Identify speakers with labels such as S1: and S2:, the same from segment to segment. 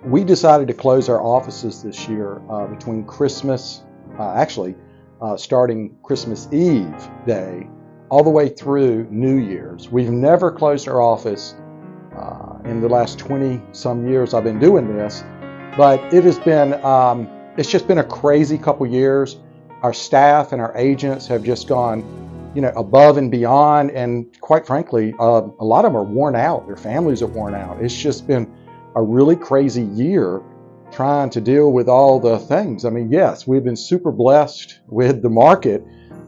S1: We decided to close our offices this year between Christmas, starting Christmas Eve day, all the way through New Year's. We've never closed our office in the last 20 some years I've been doing this, but it has been, it's just been a crazy couple years. Our staff and our agents have just gone, above and beyond, and quite frankly, a lot of them are worn out. Their families are worn out. It's just been a really crazy year trying to deal with all the things. I mean, yes, we've been super blessed with the market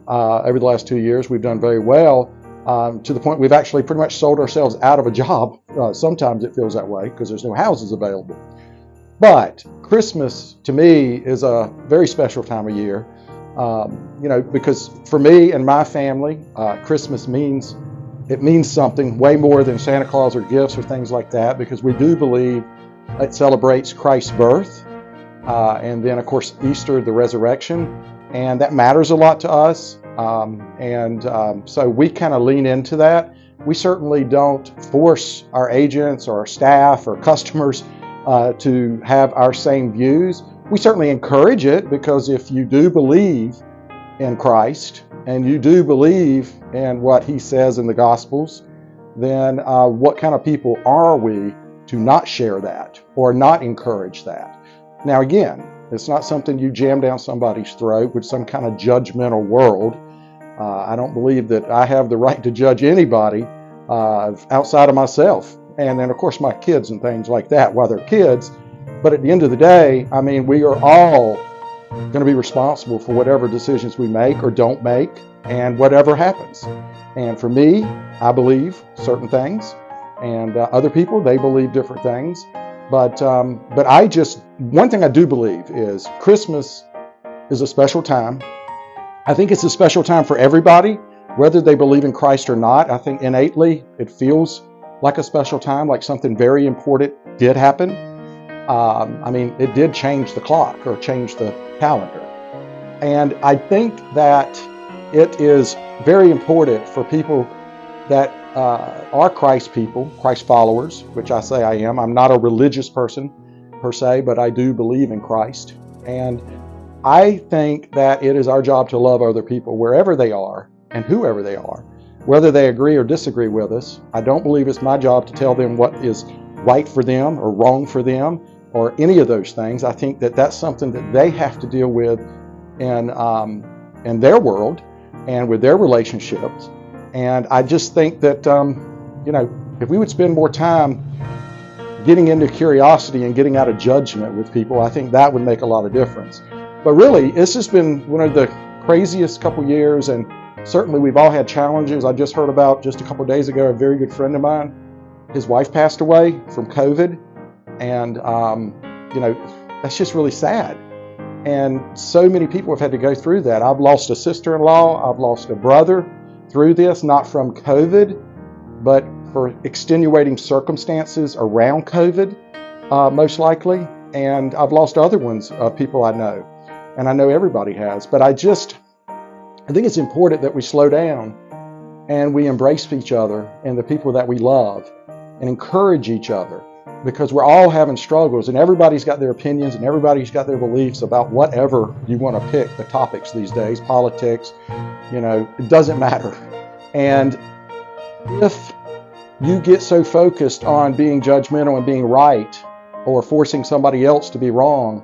S1: over the last 2 years. We've done very well to the point we've actually pretty much sold ourselves out of a job. Sometimes it feels that way because there's no houses available. But Christmas to me is a very special time of year. Because for me and my family, Christmas means something way more than Santa Claus or gifts or things like that, because we do believe it celebrates Christ's birth, and then of course Easter, the resurrection, and that matters a lot to us. So we kind of lean into that. We certainly don't force our agents or our staff or customers to have our same views. We certainly encourage it, because if you do believe in Christ and you do believe in what he says in the Gospels, then what kind of people are we to not share that or not encourage that? Now again, it's not something you jam down somebody's throat with some kind of judgmental world. I don't believe that I have the right to judge anybody outside of myself. And then of course my kids and things like that while they're kids. But at the end of the day, I mean, we are all going to be responsible for whatever decisions we make or don't make, and whatever happens. And for me, I believe certain things, and other people, they believe different things. But one thing I do believe is Christmas is a special time. I think it's a special time for everybody, whether they believe in Christ or not. I think innately it feels like a special time, like something very important did happen. It did change the clock or change the calendar. And I think that it is very important for people that are Christ people, Christ followers, which I say I am. I'm not a religious person per se, but I do believe in Christ. And I think that it is our job to love other people wherever they are and whoever they are, whether they agree or disagree with us. I don't believe it's my job to tell them what is right for them or wrong for them, or any of those things. I think that that's something that they have to deal with in their world and with their relationships. And I just think that, if we would spend more time getting into curiosity and getting out of judgment with people, I think that would make a lot of difference. But really, it's just been one of the craziest couple years, and certainly we've all had challenges. I just heard about, just a couple of days ago, a very good friend of mine, his wife passed away from COVID. And, that's just really sad. And so many people have had to go through that. I've lost a sister-in-law. I've lost a brother through this, not from COVID, but for extenuating circumstances around COVID, most likely. And I've lost other ones, people I know. And I know everybody has. But I think it's important that we slow down and we embrace each other and the people that we love and encourage each other. Because we're all having struggles, and everybody's got their opinions and everybody's got their beliefs about whatever you want to pick the topics these days, politics, it doesn't matter. And if you get so focused on being judgmental and being right or forcing somebody else to be wrong,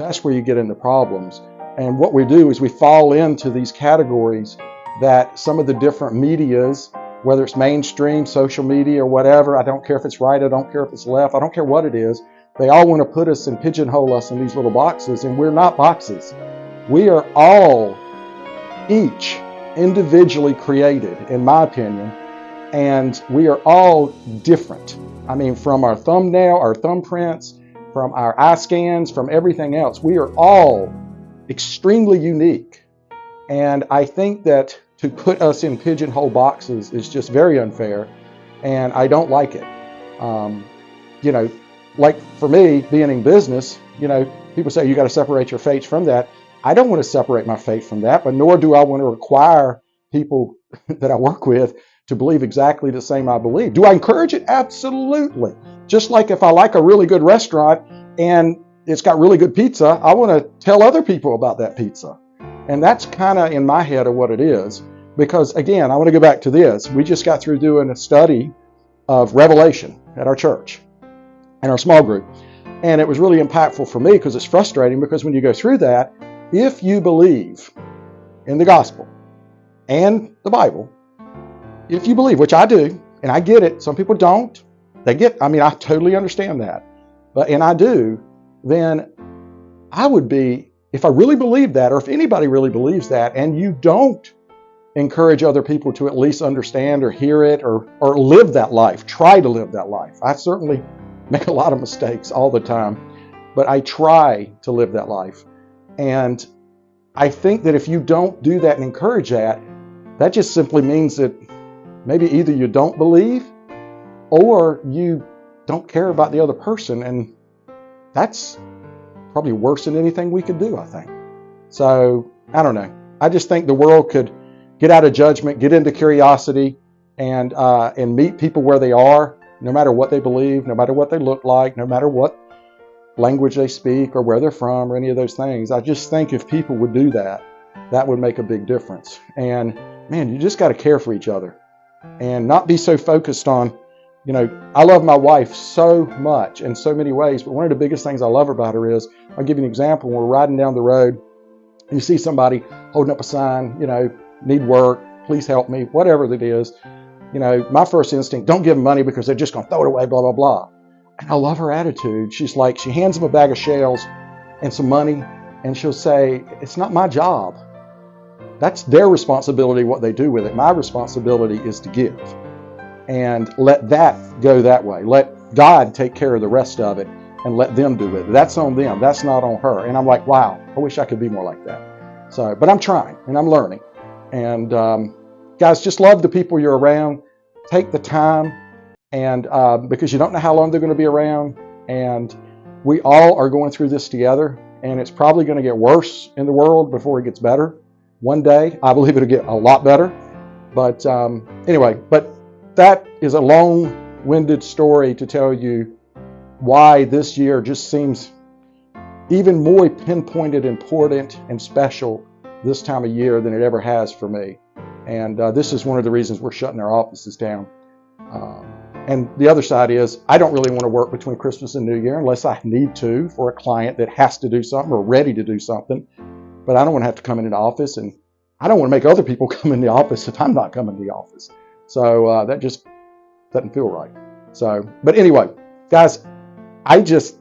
S1: that's where you get into problems. And what we do is we fall into these categories that some of the different medias, whether it's mainstream, social media, or whatever, I don't care if it's right, I don't care if it's left, I don't care what it is, they all want to put us and pigeonhole us in these little boxes, and we're not boxes. We are all each individually created, in my opinion, and we are all different. I mean, from our thumbnail, our thumbprints, from our eye scans, from everything else, we are all extremely unique. And I think that to put us in pigeonhole boxes is just very unfair, and I don't like it. Like for me, being in business, people say you got to separate your faith from that. I don't want to separate my faith from that, but nor do I want to require people that I work with to believe exactly the same I believe. Do I encourage it? Absolutely. Just like if I like a really good restaurant, and it's got really good pizza, I want to tell other people about that pizza. And that's kind of in my head of what it is. Because again, I want to go back to this. We just got through doing a study of Revelation at our church and our small group. And it was really impactful for me because it's frustrating, because when you go through that, if you believe in the gospel and the Bible, if you believe, which I do, and I get it, some people don't. I totally understand that. And I do, then I would be, if I really believe that, or if anybody really believes that, and you don't encourage other people to at least understand or hear it or live that life, try to live that life. I certainly make a lot of mistakes all the time, but I try to live that life. And I think that if you don't do that and encourage that, that just simply means that maybe either you don't believe or you don't care about the other person. And that's probably worse than anything we could do, I think. So, I don't know. I just think the world could get out of judgment, get into curiosity, and meet people where they are, no matter what they believe, no matter what they look like, no matter what language they speak or where they're from or any of those things. I just think if people would do that, that would make a big difference. And man, you just got to care for each other and not be so focused on, I love my wife so much in so many ways, but one of the biggest things I love about her is, I'll give you an example. When we're riding down the road, you see somebody holding up a sign, need work, please help me, whatever it is. My first instinct, don't give them money because they're just going to throw it away, blah, blah, blah. And I love her attitude. She's like, she hands them a bag of shells and some money, and she'll say, it's not my job. That's their responsibility, what they do with it. My responsibility is to give. And let that go that way. Let God take care of the rest of it and let them do it. That's on them. That's not on her. And I'm like, wow, I wish I could be more like that. So, but I'm trying and I'm learning. And guys, just love the people you're around. Take the time, and because you don't know how long they're going to be around. And we all are going through this together. And it's probably going to get worse in the world before it gets better. One day, I believe it'll get a lot better. But anyway, but that is a long-winded story to tell you why this year just seems even more pinpointed, important, and special this time of year than it ever has for me. And this is one of the reasons we're shutting our offices down. And the other side is, I don't really want to work between Christmas and New Year unless I need to for a client that has to do something or ready to do something. But I don't want to have to come into the office, and I don't want to make other people come in the office if I'm not coming to the office. So that just doesn't feel right. So, but anyway, guys, I just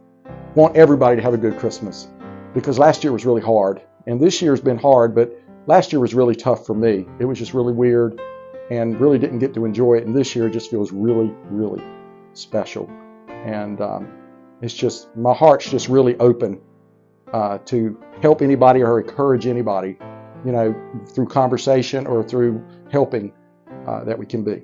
S1: want everybody to have a good Christmas, because last year was really hard, and this year's been hard, but last year was really tough for me. It was just really weird and really didn't get to enjoy it. And this year just feels really, really special. And it's just, my heart's just really open to help anybody or encourage anybody, through conversation or through helping that we can be.